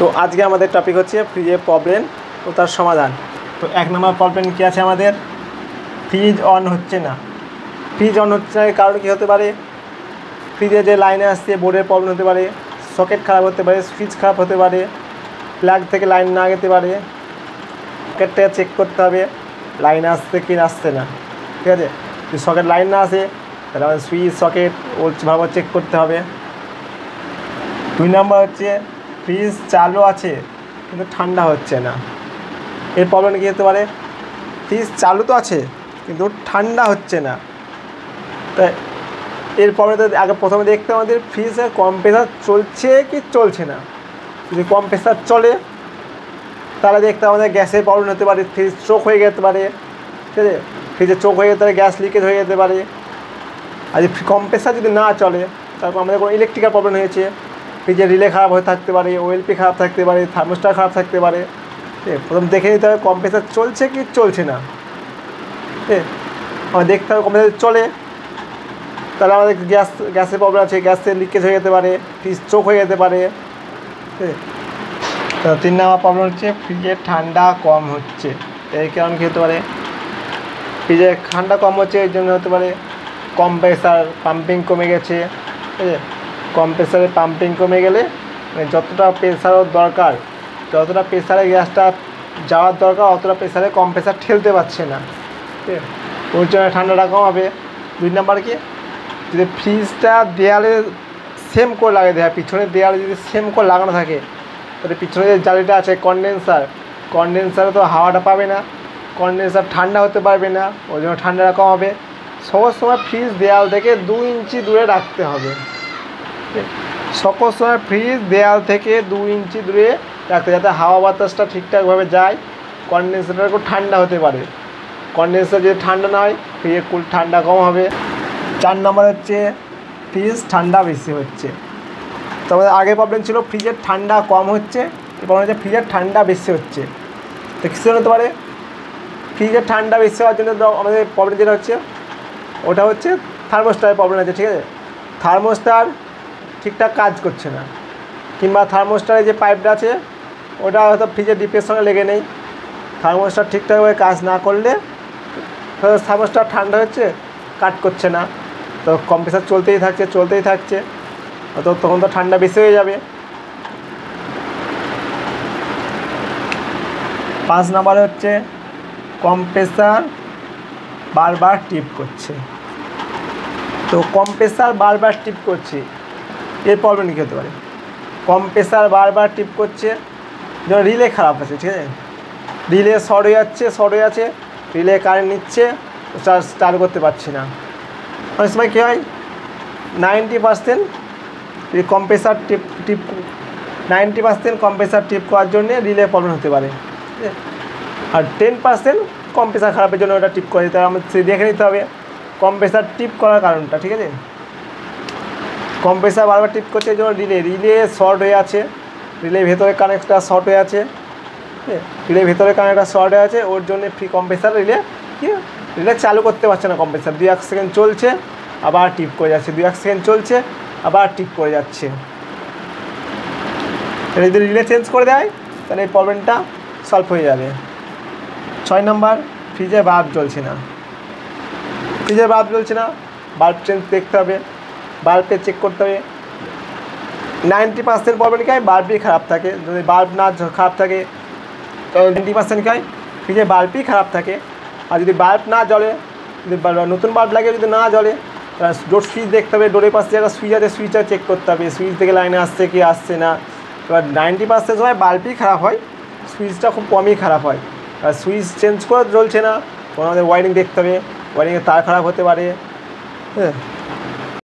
তো আজকে আমাদের টপিক হচ্ছে ফ্রিজের প্রবলেম ও তার সমাধান। তো এক নম্বর প্রবলেম কী আছে আমাদের, ফ্রিজ অন হচ্ছে না। ফ্রিজ অন হচ্ছে না, কারণ কী হতে পারে? ফ্রিজে যে লাইনে আসছে বোর্ডের প্রবলেম হতে পারে, সকেট খারাপ হতে পারে, সুইচ খারাপ হতে পারে, প্লাগ থেকে লাইন না যেতে পারে। সকেটটা চেক করতে হবে লাইন আসছে কি আসছে না, ঠিক আছে? যদি সকেট লাইন না আসে তাহলে আমাদের সুইচ সকেট ওভাবে চেক করতে হবে। 2 নম্বর হচ্ছে ফ্রিজ চালু আছে কিন্তু ঠান্ডা হচ্ছে না। এর প্রবলেম কী হতে পারে? ফ্রিজ চালু তো আছে কিন্তু ঠান্ডা হচ্ছে না। তাই এর প্রবলেমটা আগে প্রথমে দেখতে আমাদের ফ্রিজের কম্প্রেসার চলছে কি চলছে না। যদি কম্প্রেসার চলে তাহলে দেখতে আমাদের গ্যাসের প্রবলেম হতে পারে, ফ্রিজ চোক হয়ে যেতে পারে, ঠিক আছে? ফ্রিজে চোক হয়ে যেতে পারে, গ্যাস লিকেজ হয়ে যেতে পারে। আর যদি কম্প্রেসার যদি না চলে তারপর আমাদের কোনো ইলেকট্রিক্যাল প্রবলেম হয়েছে, ফ্রিজের রিলে খারাপ হয়ে থাকতে পারে, ওএলপি খারাপ থাকতে পারে, থার্মোস্টার খারাপ থাকতে পারে। ঠিক আছে, প্রথম দেখে নিতে হবে কম্প্রেসার চলছে কি চলছে না। ঠিক আছে, আমার দেখতে হবে কম্প্রেসার চলে তাহলে আমাদের গ্যাসের প্রবলেম আছে, গ্যাসের লিকেজ হয়ে যেতে পারে, ফ্রিজ চোক হয়ে যেতে পারে। ঠিক আছে, তো 3 নম্বর প্রবলেম হচ্ছে ফ্রিজের ঠান্ডা কম হচ্ছে। এর কারণ কী হতে পারে? ফ্রিজের ঠান্ডা কম হচ্ছে এর জন্য হতে পারে কম্প্রেসার পাম্পিং কমে গেছে। ঠিক আছে, কম্প্রেসারে পাম্পিং কমে গেলে মানে যতটা প্রেসার দরকার, যতটা প্রেসারে গ্যাসটা যাওয়ার দরকার অতটা প্রেসারে কম্প্রেসার ঠেলতে পারছে না। ঠিক আছে, ওর জন্য ঠান্ডাটা কম হবে। 2 নম্বর কি, যদি ফ্রিজটা দেয়ালে সেম করে লাগিয়ে দেয়, পিছনের দেয়ালে যদি সেম করে লাগানো থাকে তাহলে পিছনে যে জালিটা আছে কনডেন্সারে তো হাওয়াটা পাবে না, কনডেন্সার ঠান্ডা হতে পারবে না, ওই জন্য ঠান্ডাটা কম হবে। সব সময় ফ্রিজ দেয়াল থেকে 2 ইঞ্চি দূরে রাখতে হবে। সকল সময় ফ্রিজ দেয়াল থেকে 2 ইঞ্চি দূরে রাখতে, যাতে হাওয়া বাতাসটা ঠিকঠাকভাবে যায়, কনডেন্সারটা খুব ঠান্ডা হতে পারে। কনডেন্সার যদি ঠান্ডা না হয় ফ্রিজে ঠান্ডা কম হবে। 4 নম্বর হচ্ছে ফ্রিজ ঠান্ডা বেশি হচ্ছে। তো আমাদের আগে প্রবলেম ছিল ফ্রিজের ঠান্ডা কম হচ্ছে, এবার হচ্ছে ফ্রিজের ঠান্ডা বেশি হচ্ছে। তো কিছু হতে পারে ফ্রিজের ঠান্ডা বেশি হওয়ার জন্য আমাদের প্রবলেম যেটা হচ্ছে ওটা হচ্ছে থার্মোস্টারের প্রবলেম আছে। ঠিক আছে, থার্মোস্টার ঠিকঠাক কাজ করছে না, কিংবা থার্মোস্টারের যে পাইপটা আছে ওটা হয়তো ফ্রিজের ডিপের সঙ্গে লেগে নেই। থার্মোস্টার ঠিকঠাকভাবে কাজ না করলে থার্মোস্টার ঠান্ডা হচ্ছে কাট করছে না, তো কম্প্রেসার চলতেই থাকছে, তো তখন তো ঠান্ডা বেশি হয়ে যাবে। 5 নম্বরে হচ্ছে কম্প্রেসার বারবার টিপ করছে। তো কম্প্রেসার বারবার টিপ করছে, এর প্রবলেম কী হতে পারে? কম্প্রেসার বারবার টিপ করছে, যেমন রিলে খারাপ আছে। ঠিক আছে, রিলে শর্ট হয়ে আছে, রিলে কারেন্ট নিচ্ছে, স্টার্ট করতে পারছি না। অনেক সময় কী হয় 90% কম্প্রেসার টিপ 90% কম্প্রেসার টিপ করার জন্যে রিলে প্রবলেম হতে পারে। ঠিক আছে, আর 10% কম্প্রেসার খারাপের জন্য ওটা টিপ করে দিতে হবে। আমাদের দেখে নিতে হবে কম্প্রেসার টিপ করার কারণটা। ঠিক আছে, কম্প্রেসার বারবার টিপ করছে এই জন্য রিলে শর্ট হয়ে আছে, রিলে ভেতরে কানেক্টটা শর্ট হয়ে আছে। ঠিক আছে, রিলে ভেতরে কানেক্টটা শর্ট হয়ে আছে, ওর জন্য কম্প্রেসার রিলে চালু করতে পারছে না। কম্প্রেসার 2-1 সেকেন্ড চলছে আবার টিপ করে যাচ্ছে, 2-1 সেকেন্ড চলছে আবার টিপ করে যাচ্ছে। যদি রিলে চেঞ্জ করে দেয় তাহলে এই প্রবলেমটা সলভ হয়ে যাবে। 6 নম্বর ফ্রিজে বাল্ব জ্বলছে না। বাল্ব চেঞ্জ দেখতে হবে, বাল্বে চেক করতে হবে। 90% প্রবলেম কী হয়? বাল্বই খারাপ থাকে। যদি বাল্ব না খারাপ থাকে তাহলে 90% কী হয়? ফ্রিজে বাল্বই খারাপ থাকে। আর যদি বাল্ব না জ্বলে, যদি নতুন বাল্ব লাগে যদি না জ্বলে তাহলে ডোর সুইচ দেখতে হবে, ডোরের পাশে একটা সুইচ আছে সুইচটা চেক করতে হবে, সুইচ থেকে লাইনে আসছে কি আসছে না। এবার 90% সময় বাল্বই খারাপ হয়, সুইচটা খুব কমই খারাপ হয়। আর সুইচ চেঞ্জ করে জ্বলছে না, আমাদের ওয়ারিং দেখতে হবে, ওয়ারিংয়ের তার খারাপ হতে পারে। হ্যাঁ,